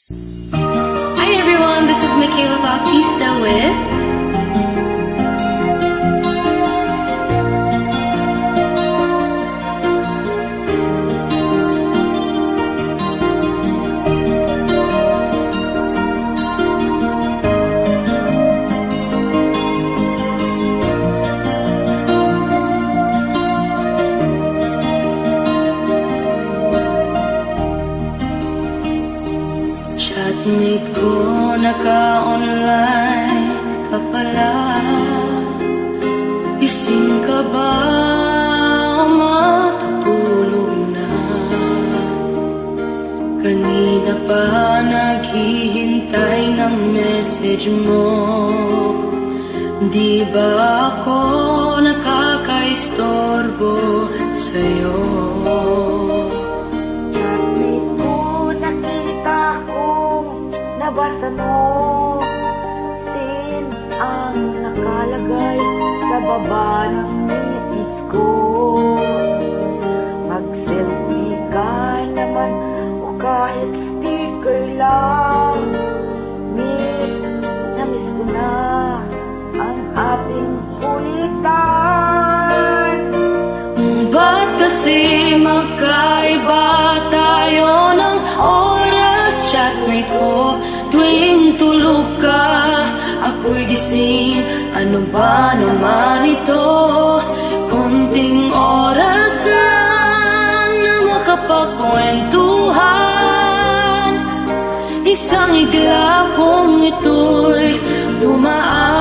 Hi everyone, this is Michaela Bautista with Chatmate ko, naka-online ka pala. Gising ka ba o matutulog na? Kanina pa naghihintay ng message mo. Di ba ako nakakaistorbo sa'yo? Nabasa mo, sin ang nakalagay sa baba ng message ko. Mag-selfie ka naman o kahit sticker lang. Miss, na-miss ko na ang ating kulitan. Ba't kasi magkaiba tayo ng oras, chatmate ko? Tuwing tulog ka, ako'y gising. Ano ba naman ito? Konting oras lang na makapagkwentuhan. Isang iglap kung ito'y dumaan.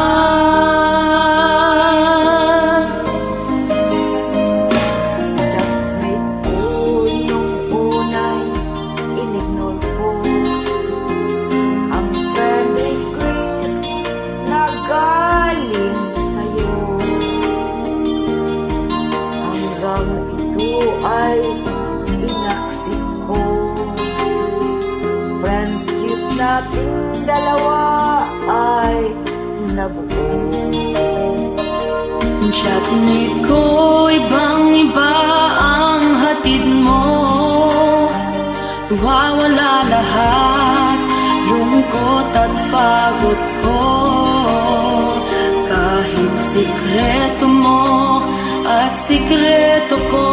Chatmate ko, yung unay in-ignore ko. Ang friend request na galing sa'yo. Hanggang ito ay inaccept ko. Friendship nating dalawa ay nabuo. Chatmate ko, ibang-iba ang hatid mo. Nawawala lahat, lungkot at pagod ko. Kahit sikreto mo at sikreto ko,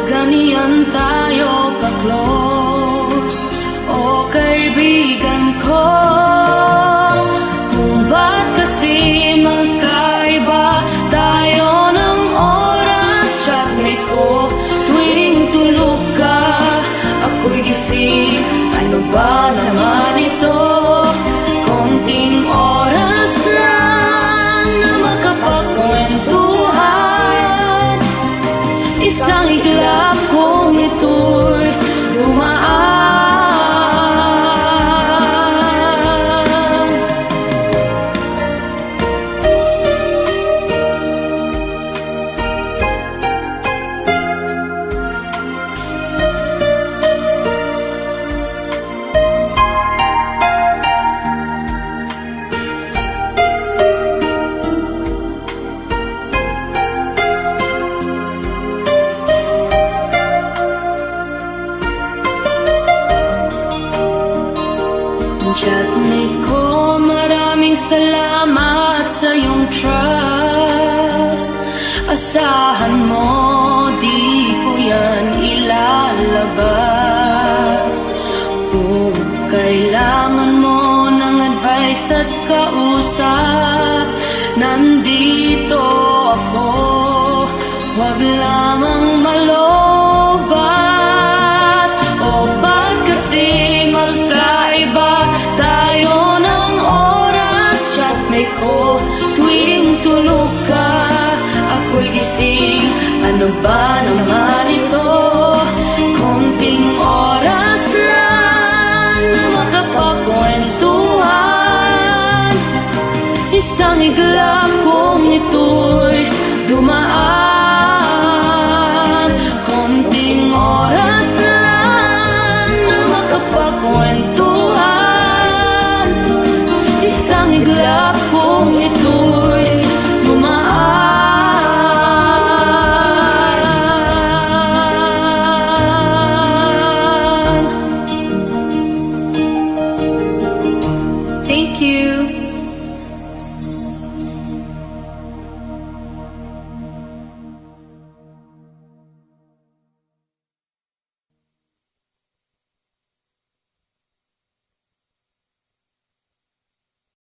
ganiyan tayo ka-close. O kaibigan ko, kung ba't kasi magkaiba tayo ng oras, chatmate ko. Tuwing tulog ka, ako'y gising. Ano ba naman ito? Konting oras lang na makapagkwentuhan. Isang iglap kung ito'y dumaan. Chatmate ko, maraming salamat sa iyong trust. Asahan mo, di ko yan ilalabas.